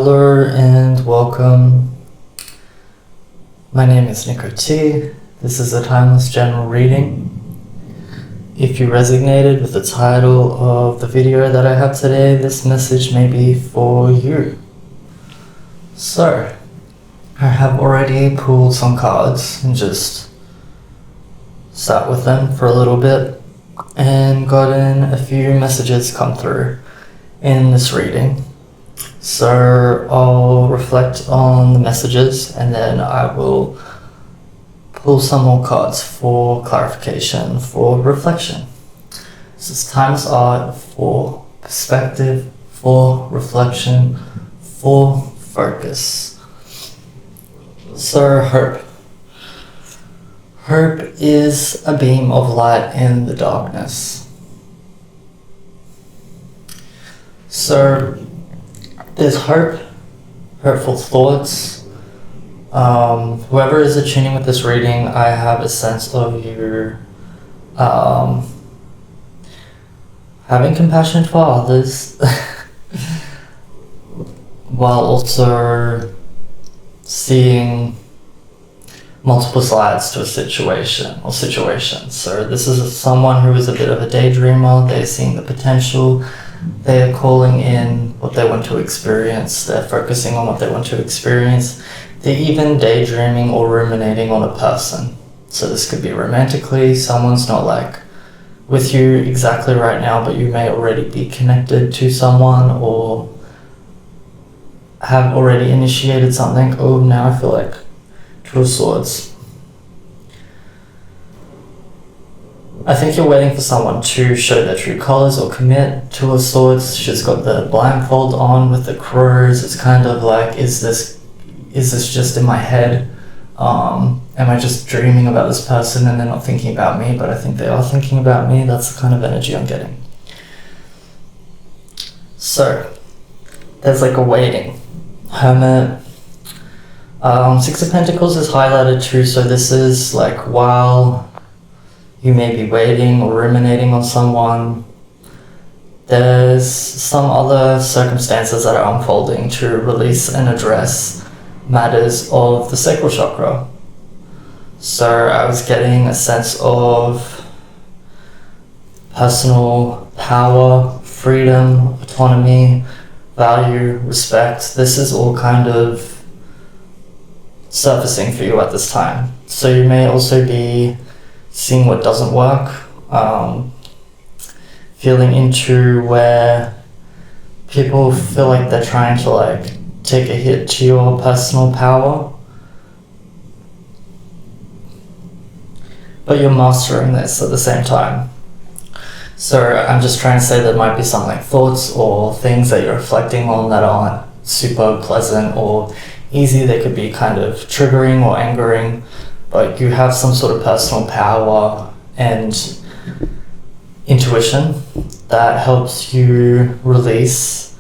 Hello and welcome. My name is Nico T. This is a timeless general reading. If you resonated with the title of the video that I have today, this message may be for you. So, I have already pulled some cards and just sat with them for a little bit and gotten a few messages come through in this reading. So I'll reflect on the messages and then I will pull some more cards for clarification, for reflection. This is timeless art for perspective, for reflection, for focus. So hope. Hope is a beam of light in the darkness. So there's hope, hopeful thoughts. Whoever is attuning with this reading, I have a sense of you having compassion for others while also seeing multiple sides to a situation or situations. So this is someone who is a bit of a daydreamer. They're seeing the potential. They are calling in what they want to experience. They're focusing on what they want to experience. They're even daydreaming or ruminating on a person. So this could be romantically. Someone's not like with you exactly right now, but you may already be connected to someone or have already initiated something. Oh, now I feel like Two of Swords. I think you're waiting for someone to show their true colors or commit. Two of Swords, she's got the blindfold on with the crows. It's kind of like, is this just in my head? Am I just dreaming about this person and they're not thinking about me, but I think they are thinking about me? That's the kind of energy I'm getting. So, there's like a waiting. Hermit. Six of Pentacles is highlighted too, so this is like while you may be waiting or ruminating on someone, there's some other circumstances that are unfolding to release and address matters of the sacral chakra. So I was getting a sense of personal power, freedom, autonomy, value, respect. This is all kind of surfacing for you at this time. So you may also be seeing what doesn't work, feeling into where people feel like they're trying to like take a hit to your personal power, but you're mastering this at the same time. So I'm just trying to say there might be some like thoughts or things that you're reflecting on that aren't super pleasant or easy. They could be kind of triggering or angering, but you have some sort of personal power and intuition that helps you release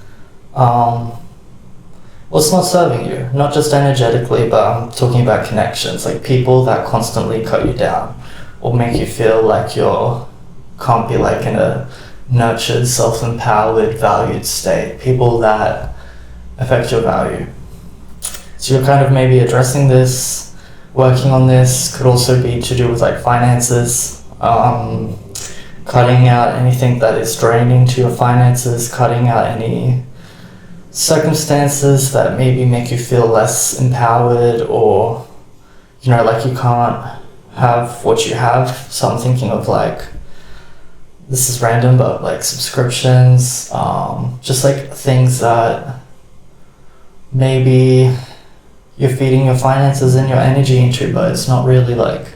what's not serving you, not just energetically, but I'm talking about connections, like people that constantly cut you down or make you feel like you can't be like in a nurtured, self-empowered, valued state, people that affect your value. So you're kind of maybe addressing this, working on this. Could also be to do with like finances, cutting out anything that is draining to your finances, cutting out any circumstances that maybe make you feel less empowered or, you know, like you can't have what you have. So I'm thinking of like, this is random, but like subscriptions, just like things that maybe you're feeding your finances and your energy into, but it's not really like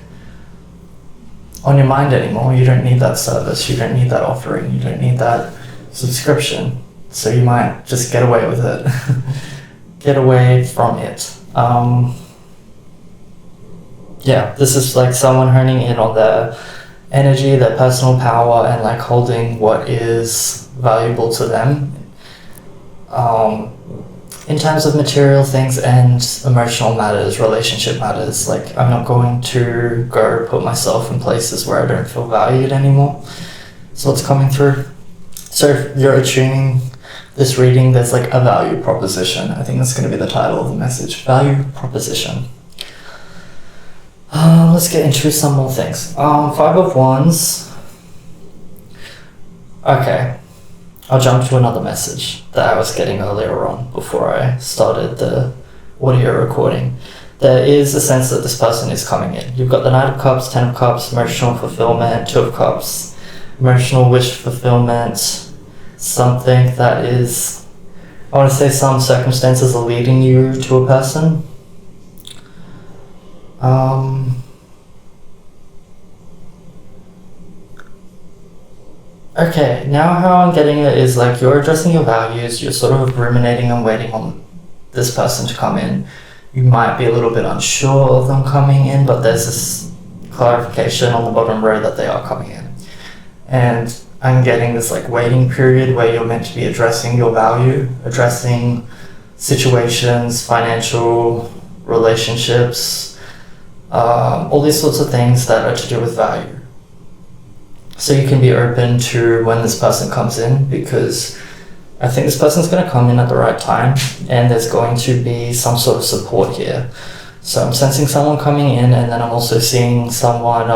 on your mind anymore. You don't need that service, you don't need that offering, you don't need that subscription. So you might just get away with it. Get away from it. Yeah, this is like someone honing in on their energy, their personal power, and like holding what is valuable to them. In terms of material things and emotional matters, relationship matters, like I'm not going to go put myself in places where I don't feel valued anymore. So what's coming through? So if you're attuning this reading, there's like a value proposition. I think that's going to be the title of the message. Value proposition. Let's get into some more things. Five of Wands. Okay. I'll jump to another message that I was getting earlier on before I started the audio recording. There is a sense that this person is coming in. You've got the Knight of Cups, Ten of Cups, emotional fulfillment, Two of Cups, emotional wish fulfillment, something that is, I want to say some circumstances are leading you to a person. Okay, now how I'm getting it is like you're addressing your values, you're sort of ruminating and waiting on this person to come in. You might be a little bit unsure of them coming in, but there's this clarification on the bottom row that they are coming in. And I'm getting this like waiting period where you're meant to be addressing your value, addressing situations, financial relationships, all these sorts of things that are to do with value. So you can be open to when this person comes in, because I think this person's going to come in at the right time and there's going to be some sort of support here. So I'm sensing someone coming in, and then I'm also seeing someone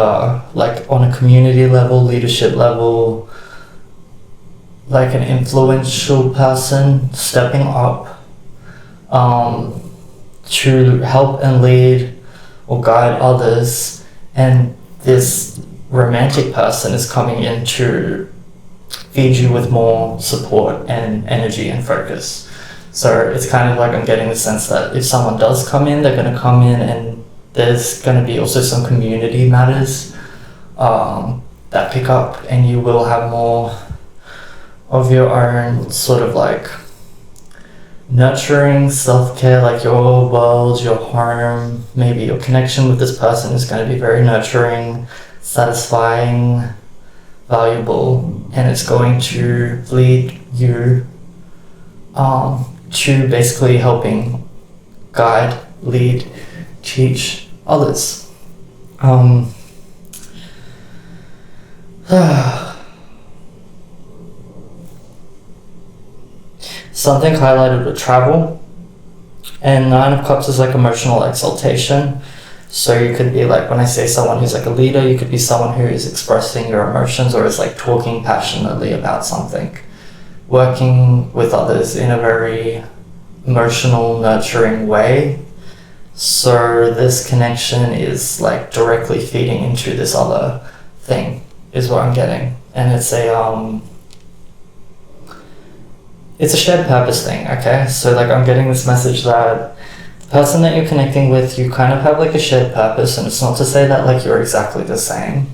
like on a community level, leadership level, like an influential person stepping up to help and lead or guide others, and this romantic person is coming in to feed you with more support and energy and focus. So it's kind of like I'm getting the sense that if someone does come in, they're going to come in and there's going to be also some community matters that pick up, and you will have more of your own sort of like nurturing self-care, like your world, your home, maybe your connection with this person is going to be very nurturing, satisfying, valuable, and it's going to lead you to basically helping guide, lead, teach others. Something highlighted with travel, and Nine of Cups is like emotional exaltation. So you could be like, when I say someone who's like a leader, you could be someone who is expressing your emotions or is like talking passionately about something, working with others in a very emotional, nurturing way. So this connection is like directly feeding into this other thing, is what I'm getting. And it's a shared purpose thing, okay? So like I'm getting this message that person that you're connecting with, you kind of have like a shared purpose, and it's not to say that like you're exactly the same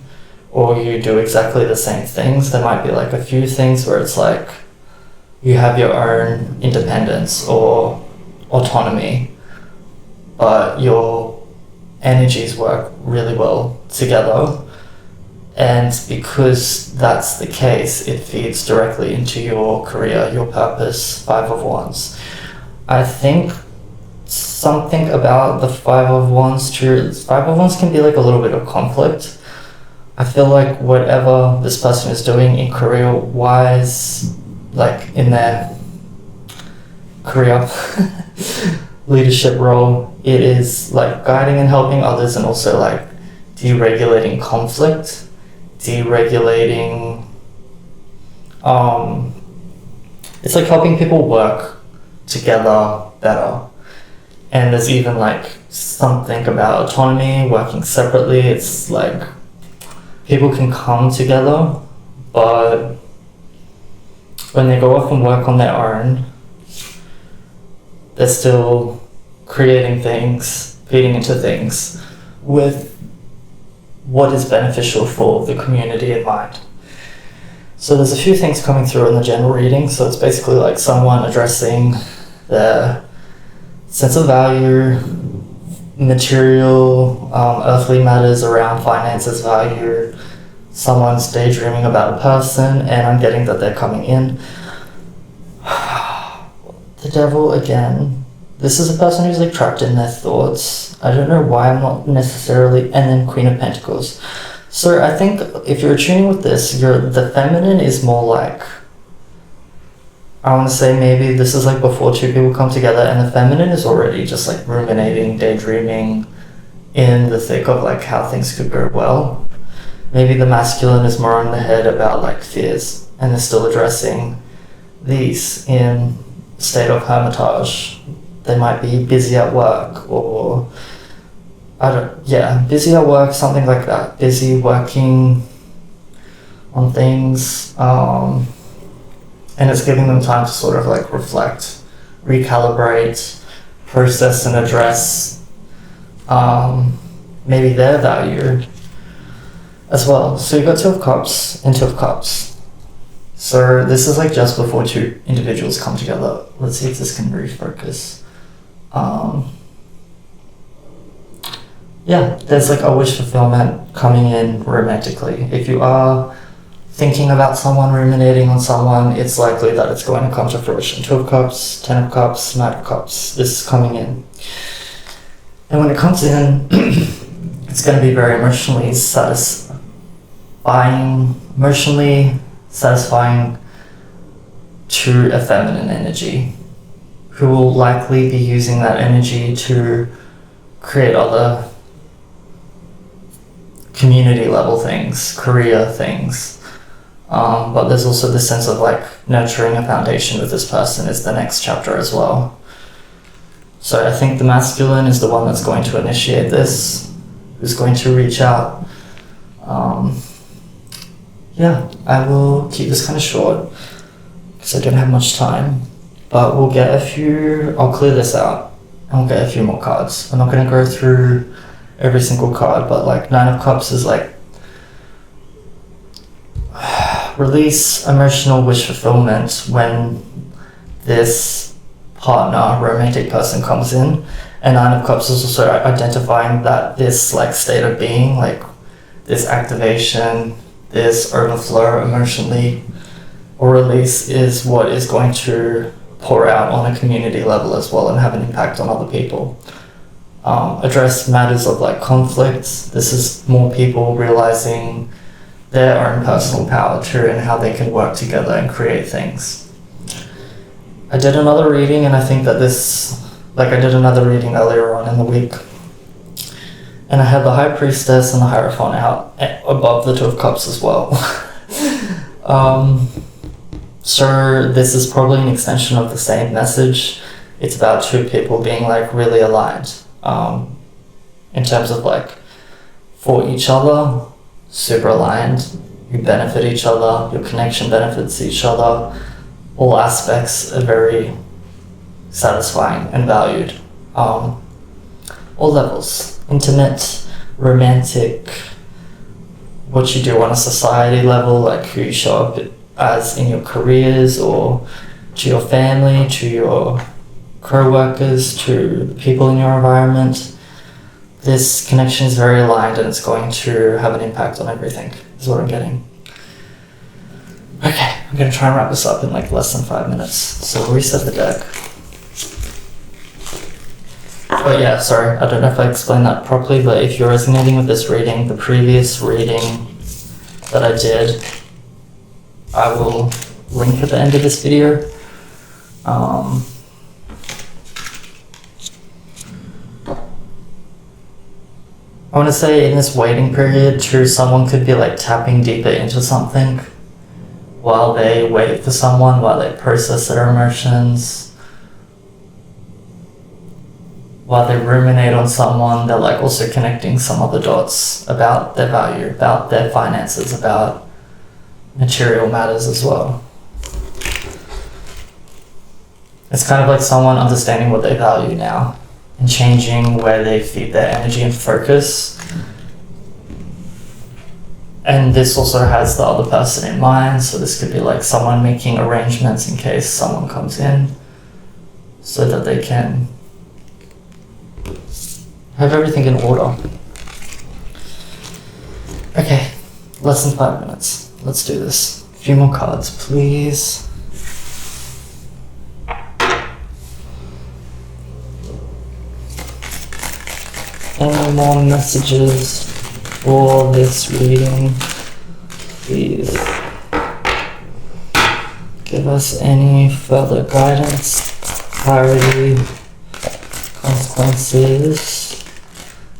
or you do exactly the same things. There might be like a few things where it's like you have your own independence or autonomy, but your energies work really well together. And because that's the case, it feeds directly into your career, your purpose. Five of Wands. I think something about the Five of Wands too. Five of Wands can be like a little bit of conflict. I feel like whatever this person is doing in career wise, like in their career leadership role, it is like guiding and helping others, and also like deregulating conflict, deregulating it's like helping people work together better. And there's even like something about autonomy, working separately. It's like people can come together, but when they go off and work on their own, they're still creating things, feeding into things with what is beneficial for the community in mind. So there's a few things coming through in the general reading. So it's basically like someone addressing their sense of value, material, earthly matters around finances, value. Someone's daydreaming about a person, and I'm getting that they're coming in. The Devil again. This is a person who's like trapped in their thoughts. I don't know why I'm not necessarily, and then Queen of Pentacles. So I think if you're tuning with this, the feminine is more like I want to say maybe this is like before two people come together and the feminine is already just like ruminating, daydreaming in the thick of like how things could go well. Maybe the masculine is more in the head about like fears and is still addressing these in a state of hermitage. They might be busy at work or busy at work, something like that. Busy working on things, and it's giving them time to sort of like reflect, recalibrate, process and address maybe their value as well. So you've got Two of Cups and Two of Cups. So this is like just before two individuals come together. Let's see if this can refocus. There's like a wish fulfillment coming in romantically. If you are thinking about someone, ruminating on someone, it's likely that it's going to come to fruition. Two of Cups, Ten of Cups, Knight of Cups. This is coming in. And when it comes in, it's going to be very emotionally satisfying to a feminine energy, who will likely be using that energy to create other community level things, career things. But there's also this sense of like nurturing a foundation with this person is the next chapter as well. So I think the masculine is the one that's going to initiate this, who's going to reach out. I will keep this kind of short because I don't have much time, but we'll get I'll clear this out and we'll get a few more cards. I'm not going to go through every single card, but like Nine of Cups is like release, emotional wish fulfillment when this partner, romantic person comes in. And Nine of Cups is also identifying that this like state of being, like this activation, this overflow emotionally or release is what is going to pour out on a community level as well and have an impact on other people. Address matters of like conflicts. This is more people realizing their own personal power too and how they can work together and create things. I did another reading and I think that I did another reading earlier on in the week. And I had the High Priestess and the Hierophant out above the Two of Cups as well. So this is probably an extension of the same message. It's about two people being like really aligned in terms of like for each other, super aligned. You benefit each other, your connection benefits each other. All aspects are very satisfying and valued. All levels. Intimate, romantic, what you do on a society level, like who you show up as in your careers or to your family, to your co-workers, to the people in your environment. This connection is very aligned and it's going to have an impact on everything, is what I'm getting. Okay, I'm going to try and wrap this up in like less than 5 minutes. So we'll reset the deck. But yeah, sorry, I don't know if I explained that properly, but if you're resonating with this reading, the previous reading that I did, I will link at the end of this video. I want to say in this waiting period too, someone could be like tapping deeper into something while they wait for someone, while they process their emotions. While they ruminate on someone, they're like also connecting some other dots about their value, about their finances, about material matters as well. It's kind of like someone understanding what they value now and changing where they feed their energy and focus. And this also has the other person in mind, so this could be like someone making arrangements in case someone comes in so that they can have everything in order. Okay, less than 5 minutes. Let's do this. A few more cards, please. Any more messages for this reading, please? give us any further guidance, clarity, consequences,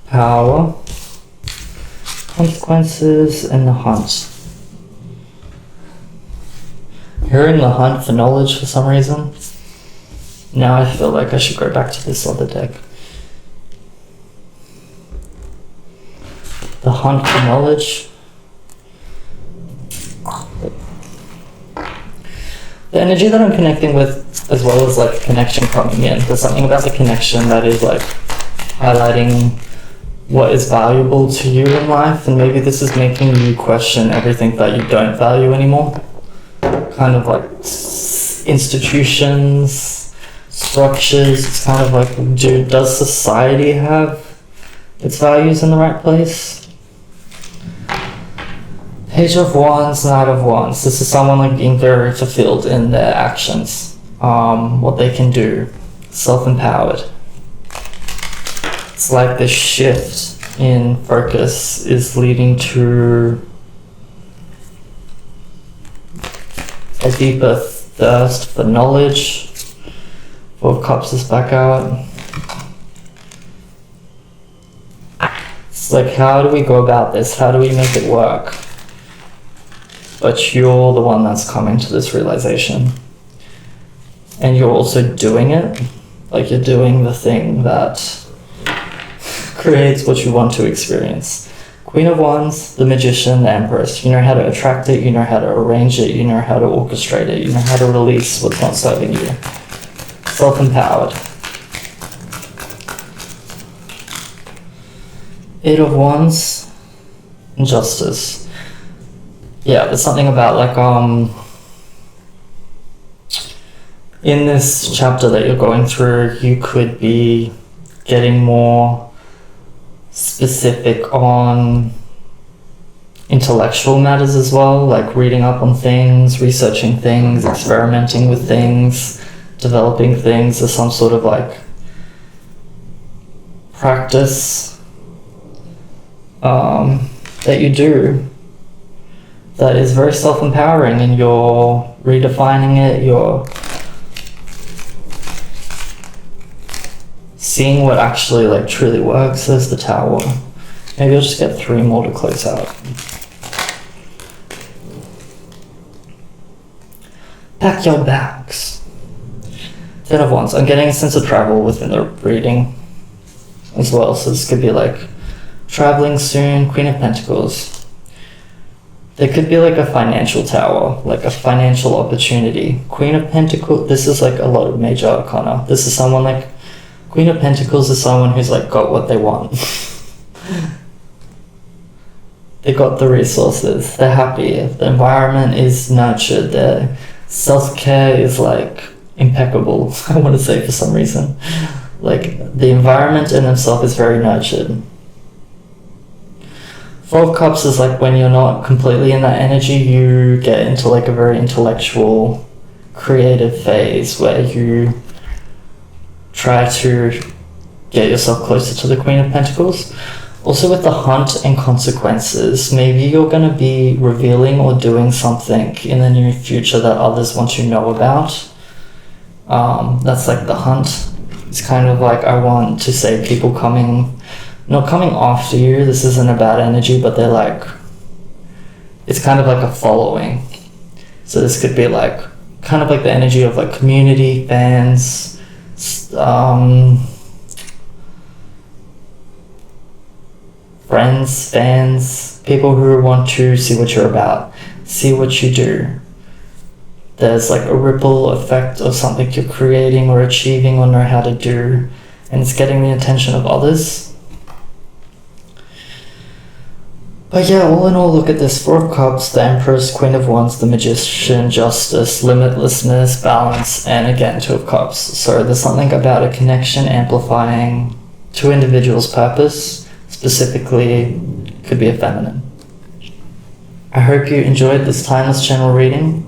power, consequences, and the hunt. Hearing the hunt for knowledge for some reason. Now I feel like I should go back to this other deck. The hunt for knowledge. The energy that I'm connecting with, as well as like connection coming in. There's something about the connection that is like highlighting what is valuable to you in life, and maybe this is making you question everything that you don't value anymore. Kind of like institutions, structures. It's kind of like, does society have its values in the right place? Page of Wands, Knight of Wands. This is someone like being very fulfilled in their actions, what they can do, self-empowered. It's like this shift in focus is leading to a deeper thirst for knowledge. Four of Cups is back out. It's like, how do we go about this? How do we make it work? But you're the one that's coming to this realization. And you're also doing it. Like, you're doing the thing that creates what you want to experience. Queen of Wands, the Magician, the Empress. You know how to attract it, you know how to arrange it, you know how to orchestrate it, you know how to release what's not serving you. Self-empowered. Eight of Wands, Justice. Yeah, there's something about like in this chapter that you're going through, you could be getting more specific on intellectual matters as well, like reading up on things, researching things, experimenting with things, developing things as some sort of like practice that you do that is very self-empowering, and you're redefining it, you're seeing what actually like truly works. There's the Tower. Maybe I'll just get 3 more to close out. Pack your bags. 10 of Wands. I'm getting a sense of travel within the reading as well, so this could be like traveling soon. Queen of Pentacles. There could be like a financial tower, like a financial opportunity. Queen of Pentacles, this is like a lot of major arcana. This is someone like, Queen of Pentacles is someone who's like got what they want. They got the resources, they're happy, the environment is nurtured, their self-care is like impeccable, I want to say for some reason. Like the environment in itself is very nurtured. 4 of Cups is like when you're not completely in that energy, you get into like a very intellectual, creative phase where you try to get yourself closer to the Queen of Pentacles. Also with the hunt and consequences, maybe you're going to be revealing or doing something in the near future that others want to know about. That's like the hunt. It's kind of like, I want to say people not coming after you, this isn't a bad energy, but they're like, it's kind of like a following. So this could be like, kind of like the energy of like community, fans, friends, fans, people who want to see what you're about, see what you do. There's like a ripple effect of something you're creating or achieving or know how to do, and it's getting the attention of others. But yeah, all in all, look at this. 4 of Cups, the Empress, Queen of Wands, the Magician, Justice, Limitlessness, Balance, and again, 2 of Cups. So there's something about a connection amplifying to individuals' purpose, specifically could be a feminine. I hope you enjoyed this timeless general reading.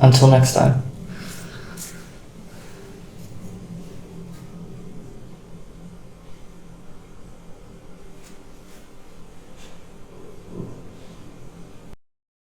Until next time.